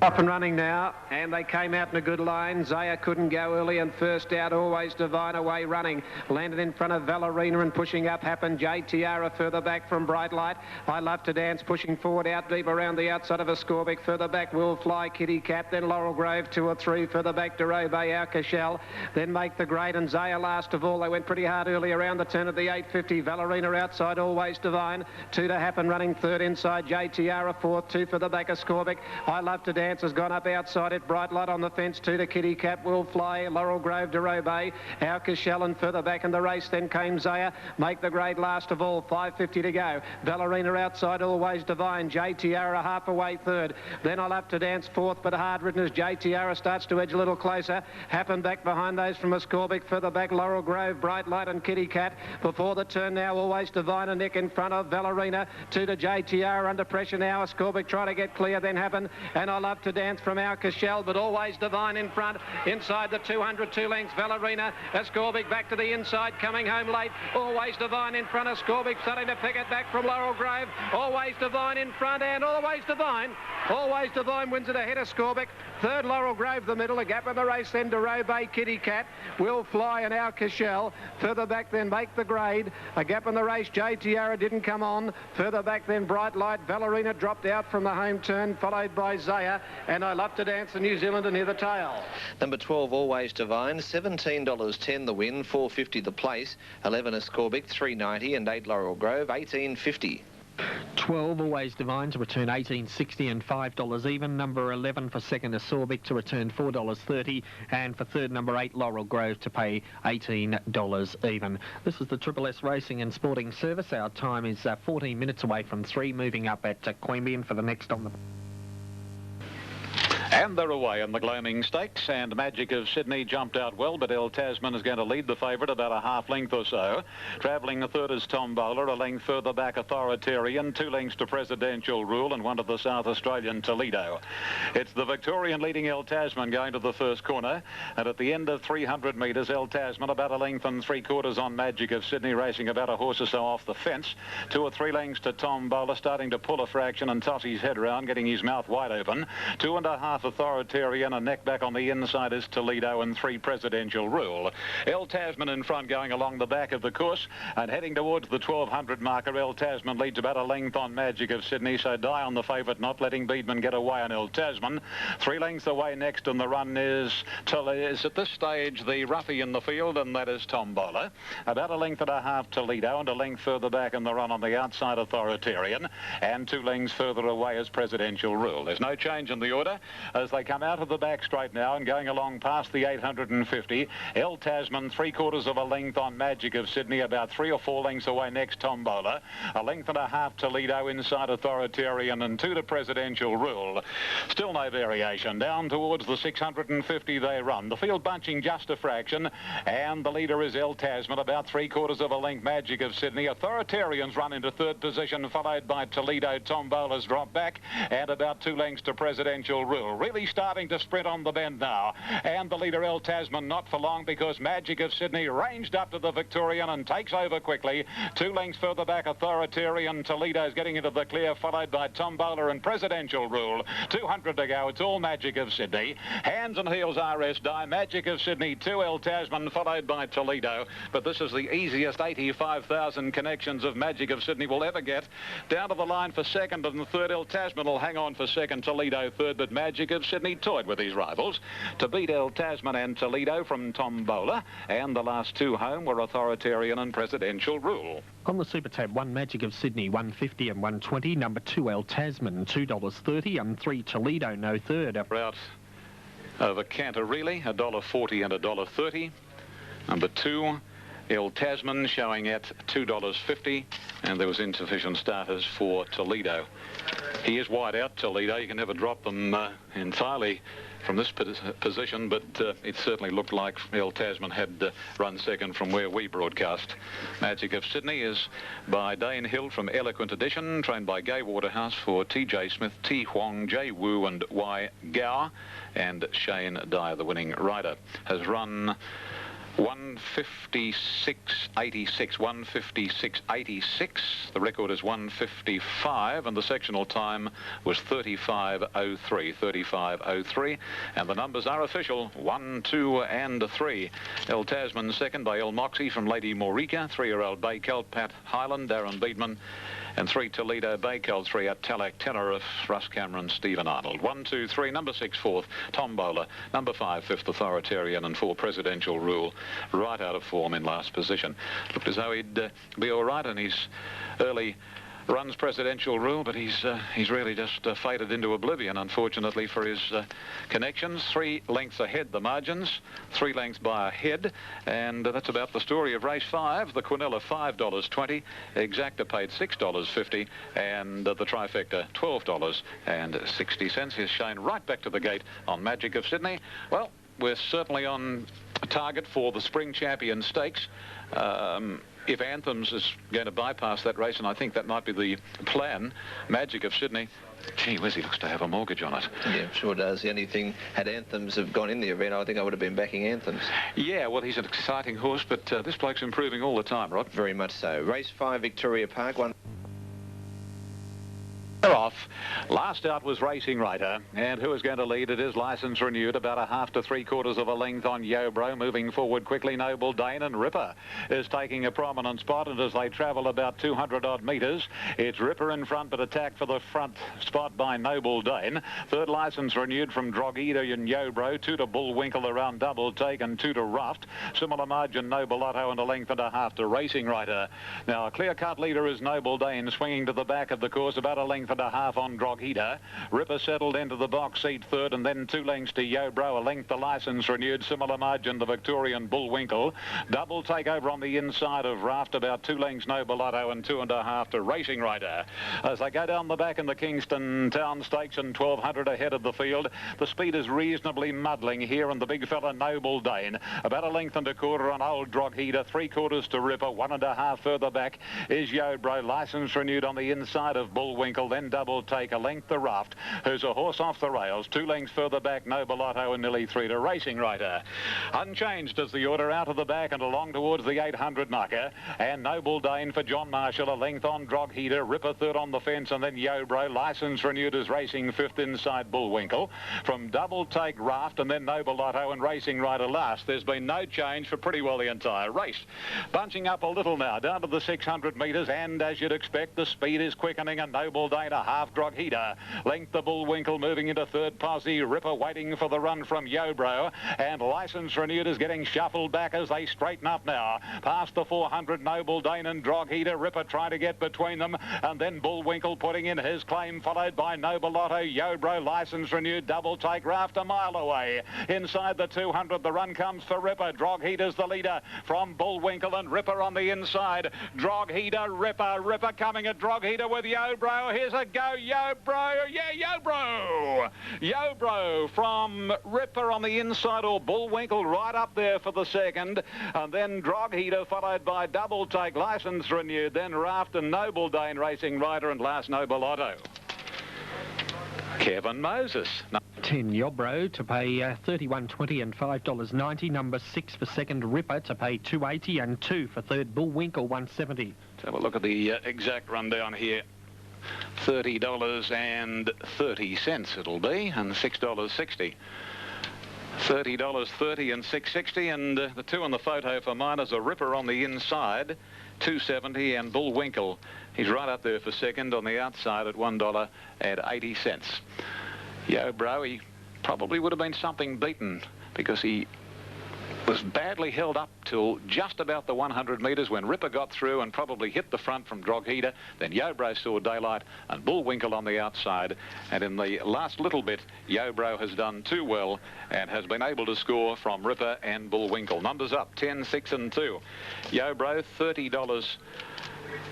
Up and running now, and they came out in a good line. Zaya couldn't go early, and first out, Always Divine away running. Landed in front of Valerina, and pushing up happened J Tiara further back from Bright Light. I Love to Dance pushing forward out deep around the outside of Ascorbic. Further back, Will Fly, Kitty Cat, then Laurel Grove 2 or 3. Further back, Derobe, Alcashel, then Make the Grade, and Zaya last of all. They went pretty hard early around the turn of the 850. Valerina outside, Always Divine. 2 to happen, running third inside. J Tiara fourth, 2 for the back, Ascorbic. I Love to Dance has gone up outside it. Bright Light on the fence, 2 to Kitty Cat, Will Fly, Laurel Grove, Derobe, Alcashel, and further back in the race then came Zaya. Make the Grade last of all, 550 to go. Valerina outside, Always Divine. J Tiara half away third. Then I Love to Dance fourth, but hard ridden as J Tiara starts to edge a little closer. Happen back behind those from Ascorbic. Further back, Laurel Grove, Bright Light, and Kitty Cat. Before the turn now, Always Divine and Nick in front of Valerina. 2 to J Tiara under pressure now. Ascorbic trying to get clear, then Happen, and I Love to Dance from Alcashel, but Always Divine in front. Inside the 200, 2 lengths, Valerina. Ascorbic back to the inside, coming home late. Always Divine in front. Ascorbic starting to pick it back from Laurel Grove. Always Divine in front, and Always Divine wins it ahead of Ascorbic. Third, Laurel Grove, the middle. A gap in the race then to Derobe, Kitty Cat, Will Fly, and Alcashel. Further back then, Make the Grade. A gap in the race, J Tiara didn't come on. Further back then, Bright Light. Valerina dropped out from the home turn, followed by Zaya, and I Love to Dance, the New Zealander near the tail. Number 12, Always Divine, $17.10 the win, $4.50 the place. 11 Ascorbic, $3.90, and 8 Laurel Grove, $18.50. 12 Always Divine to return $18.60 and $5 even. Number 11 for second Ascorbic to return $4.30, and for third number 8 Laurel Grove to pay $18 even. This is the Triple S Racing and Sporting Service. Our time is 14 minutes away from 3, moving up at Queanbeyan for the next on the... And they're away in the Gloaming Stakes, and Magic of Sydney jumped out well, but El Tasman is going to lead the favourite about a half length or so. Travelling the third is Tom Bowler, a length further back Authoritarian, 2 lengths to Presidential Rule, and 1 to the South Australian Toledo. It's the Victorian leading El Tasman going to the first corner, and at the end of 300 metres, El Tasman about a length and 3/4 on Magic of Sydney, racing about a horse or so off the fence. 2 or 3 lengths to Tom Bowler, starting to pull a fraction and toss his head round, getting his mouth wide open. 2.5 Authoritarian, a neck back on the inside is Toledo, and 3 Presidential Rule. El Tasman in front going along the back of the course, and heading towards the 1200 marker. El Tasman leads about a length on Magic of Sydney, so die on the favourite, not letting Beedman get away on El Tasman. 3 lengths away next, and the run is at this stage the roughie in the field, and that is Tom Bowler. About a length and a half Toledo, and a length further back in the run on the outside Authoritarian, and 2 lengths further away is Presidential Rule. There's no change in the order as they come out of the back straight now and going along past the 850. El Tasman 3/4 of a length on Magic of Sydney, about 3 or 4 lengths away next Tom Bowler. A length and a half Toledo inside Authoritarian, and 2 to Presidential Rule. Still no variation. Down towards the 650 they run. The field bunching just a fraction, and the leader is El Tasman, about 3/4 of a length Magic of Sydney. Authoritarians run into third position, followed by Toledo. Tom Bowler's drop back, and about 2 lengths to Presidential Rule. Really starting to sprint on the bend now, and the leader El Tasman not for long, because Magic of Sydney ranged up to the Victorian and takes over quickly. 2 lengths further back Authoritarian. Toledo's getting into the clear, followed by Tom Bowler and Presidential Rule. 200 to go. It's all Magic of Sydney. Hands and heels RS Die. Magic of Sydney 2, El Tasman, followed by Toledo. But this is the easiest 85,000 connections of Magic of Sydney will ever get. Down to the line for second and third. El Tasman will hang on for second, Toledo third, but Magic of Sydney toyed with his rivals to beat El Tasman and Toledo from Tom Bowler, and the last 2 home were Authoritarian and Presidential Rule. On the Super Tab, 1 Magic of Sydney, 150 and 120. Number 2 El Tasman, $2.30, and 3 Toledo, no third. Out over Canterelli, $1.40 and $1.30. Number 2 El Tasman showing at $2.50, and there was insufficient starters for Toledo. He is wide out, Toledo. You can never drop them entirely from this position, but it certainly looked like El Tasman had run second from where we broadcast. Magic of Sydney is by Dane Hill from Eloquent Edition, trained by Gay Waterhouse for T.J. Smith, T. Huang, J. Wu and Y. Gao, and Shane Dyer, the winning rider, has run 156.86, 156.86. The record is 155, and the sectional time was 35.03, 35.03. And the numbers are official: 1, 2, and 3. El Tasman second by El Moxie from Lady Maurica, 3-year-old Bay Colt, Pat Highland, Darren Beedman, and 3 Toledo Bay Colt, 3 at Talac Tenerife, Russ Cameron, Stephen Arnold. 1, 2, 3, number 6 fourth, Tom Bowler, number 5 fifth Authoritarian, and 4 Presidential Rule, right out of form in last position. Looked as though he'd be all right in his early runs Presidential Rule, but he's really just faded into oblivion, unfortunately, for his connections. 3 lengths ahead, the margins, 3 lengths by a head, and that's about the story of race 5. The Quinella $5.20, Exacta paid $6.50, and the trifecta $12.60. Here's Shane right back to the gate on Magic of Sydney. Well, we're certainly on target for the Spring Champion Stakes. If Anthems is going to bypass that race, and I think that might be the plan, Magic of Sydney, gee whiz, he looks to have a mortgage on it. Yeah, sure does. The only thing, had Anthems have gone in the event, I think I would have been backing Anthems. Yeah, well, he's an exciting horse, but this bloke's improving all the time, Rod. Very much so. Race 5, Victoria Park, 1. Off. Last out was Racing Writer, and who is going to lead? It is License Renewed, about a half to 3/4 of a length on Yobro, moving forward quickly. Noble Dane, and Ripper is taking a prominent spot, and as they travel about 200 odd metres, it's Ripper in front, but attacked for the front spot by Noble Dane. Third, License Renewed from Drogheda and Yobro, 2 to Bullwinkle around Double Take, and 2 to Ruft. Similar margin, Noble Otto, and a length and a half to Racing Writer. Now, a clear-cut leader is Noble Dane, swinging to the back of the course, about a length and a half on Drogheda. Ripper settled into the box seat third, and then 2 lengths to Yobro, a length to License Renewed. Similar margin, the Victorian Bullwinkle. Double Take over on the inside of Raft, about 2 lengths Noble Otto, and 2 and a half to Racing Rider. As they go down the back in the Kingston Town Stakes, and 1200 ahead of the field, the speed is reasonably muddling here, and the big fella Noble Dane about a length and a quarter on Old Drogheda, 3/4 to Ripper, 1 and a half further back is Yobro. License Renewed on the inside of Bullwinkle, then Double Take, a length to Raft, who's a horse off the rails, 2 lengths further back Noble Otto, and nearly 3 to Racing Rider. Unchanged as the order, out of the back and along towards the 800 marker, and Noble Dane for John Marshall, a length on Drogheda, Ripper third on the fence, and then Yobro. License Renewed is racing 5th inside Bullwinkle. From Double Take, Raft, and then Noble Otto, and Racing Rider last. There's been no change for pretty well the entire race. Bunching up a little now, down to the 600 metres, and as you'd expect, the speed is quickening, and Noble Dane a half Drogheda. Length the Bullwinkle, moving into third posse. Ripper waiting for the run from Yobro, and License Renewed is getting shuffled back as they straighten up now. Past the 400, Noble Dane and Drogheda. Ripper trying to get between them, and then Bullwinkle putting in his claim, followed by Noble Otto, Yobro, License Renewed, Double Take, Raft a mile away. Inside the 200, the run comes for Ripper. Drogheda's the leader from Bullwinkle, and Ripper on the inside. Drogheda, Ripper, Ripper coming at Drogheda with Yobro. Here's a go, Yobro, yeah, Yobro! Yobro from Ripper on the inside, or Bullwinkle right up there for the second, and then Drogheda followed by Double Take, License Renewed, then Raft and Noble Dane, Racing Rider, and last Noble Otto. Kevin Moses. 10 Yobro to pay $31.20 and $5.90. Number 6 for second, Ripper to pay $2.80, and 2 for third, Bullwinkle, $1.70. Let's have a look at the exact rundown here. $30.30 it'll be, and $6.60. $30.30 and $6.60, and the 2 on the photo for mine is a Ripper on the inside, $2.70, and Bullwinkle. He's right up there for second on the outside at $1.80. Yobro, he probably would have been something beaten because he was badly held up till just about the 100 metres when Ripper got through and probably hit the front from Drogheda. Then Yobro saw daylight and Bullwinkle on the outside. And in the last little bit, Yobro has done too well and has been able to score from Ripper and Bullwinkle. Numbers up, 10, 6 and 2. Yobro, $30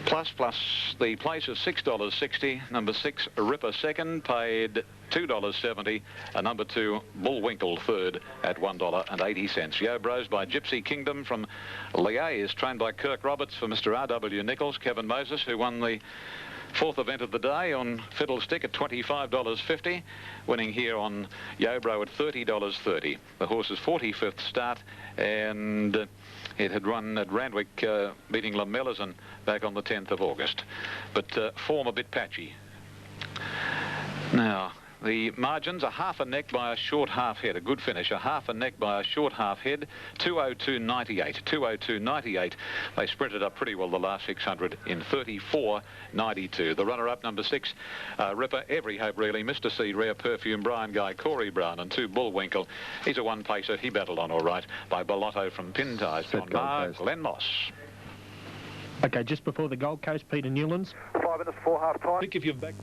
plus the place of $6.60. Number 6, Ripper second, paid $2.70, and number 2, Bullwinkle third at $1.80. Yobros by Gypsy Kingdom from Liais is trained by Kirk Roberts for Mr. R.W. Nichols. Kevin Moses, who won the Fourth event of the day on Fiddlestick at $25.50. Winning here on Yobro at $30.30. The horse's 45th start, and it had run at Randwick, beating Lamelazan back on the 10th of August. But form a bit patchy. Now, the margins are half a neck by a short half head. A good finish. A half a neck by a short half head. 202.98. 202.98. They sprinted up pretty well the last 600 in 34.92. The runner-up, number 6, Ripper, Every Hope really. Mr. C, Rare Perfume, Brian Guy, Corey Brown, and 2 Bullwinkle. He's a one-pacer. He battled on all right by Bellotto from Pinties. John Marr, Glenn Moss. Okay, just before the Gold Coast, Peter Newlands. 5 minutes before half-time. I think if you're back...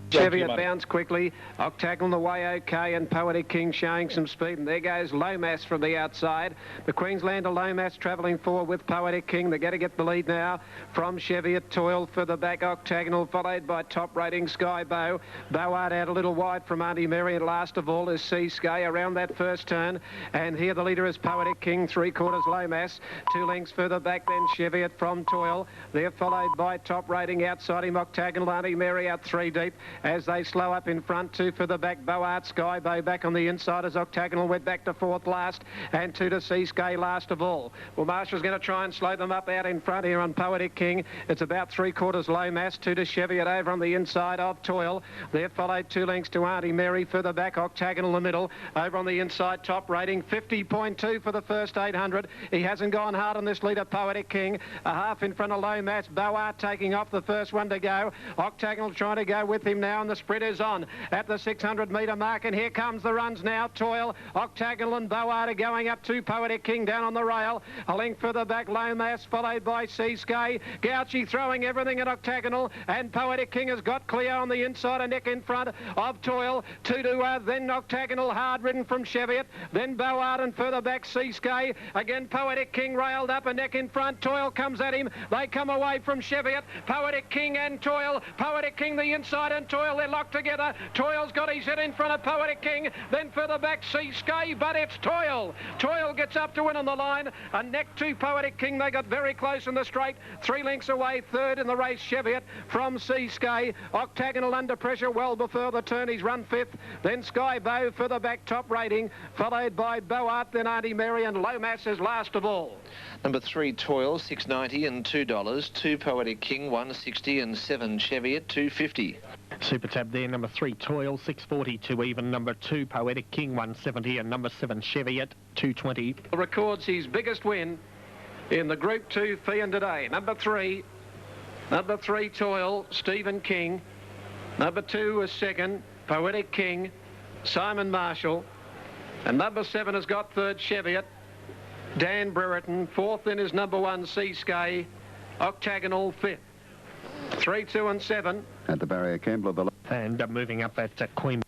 Cheviot bounced quickly. Octagonal the way okay, and Poetic King showing some speed. And there goes Lomas from the outside. The Queenslander Lomas travelling forward with Poetic King. They're going to get the lead now from Cheviot. Toil for the back. Octagonal followed by top rating Sky Bow. Bowart out a little wide from Auntie Mary, and last of all is Sea Sky around that first turn. And here the leader is Poetic King, 3/4 Lomas. 2 lengths further back then Cheviot from Toil. They're followed by top rating outside him. Octagonal, Auntie Mary out 3 deep. As they slow up in front, 2 for the back, Boart, Skybow back on the inside as Octagonal went back to 4th last, and 2 to Seascape last of all. Well, Marshall's going to try and slow them up out in front here on Poetic King. It's about 3/4 Lomas, 2 to Cheviot over on the inside of Toil. They're followed 2 lengths to Auntie Mary further back, Octagonal the middle. Over on the inside, top rating, 50.2 for the first 800. He hasn't gone hard on this leader, Poetic King. A half in front of Lomas, Boart taking off the first one to go. Octagonal trying to go with him now, and the sprint is on at the 600 metre mark, and here comes the runs now. Toil, Octagonal and Boart are going up to Poetic King down on the rail. A length further back, Lomas, followed by Seascape. Gouchy throwing everything at Octagonal, and Poetic King has got Cleo on the inside, a neck in front of Toil. 2 to then Octagonal, hard ridden from Cheviot, then Boart, and further back Seascape. Again Poetic King railed up, a neck in front. Toil comes at him. They come away from Cheviot. Poetic King and Toil. Poetic King the inside, and Toil, they're locked together. Toil's got his head in front of Poetic King, then further back Seascape, but it's Toil. Toil gets up to win on the line. A neck to Poetic King. They got very close in the straight. 3 lengths away, 3rd in the race, Cheviot from Seascape. Octagonal under pressure well before the turn. He's run 5th. Then Skybow further back, top rating, followed by Boart, then Auntie Mary, and Lomas is last of all. Number 3, Toil, $6.90 and $2. 2 Poetic King, $1.60, and 7 Cheviot, $2.50. Super tab there, number 3 Toil, $6.42 even. Number 2 Poetic King, $1.70, and number 7 Cheviot, $2.20. Records his biggest win in the Group 2 Fian today. Number 3 Toil, Stephen King. Number 2 is 2nd, Poetic King, Simon Marshall. And number 7 has got 3rd, Cheviot, Dan Brereton. 4th then is number 1 Seascape. Octagonal 5th. 3, 2 and 7. At the barrier, Campbell. And moving up at Queen.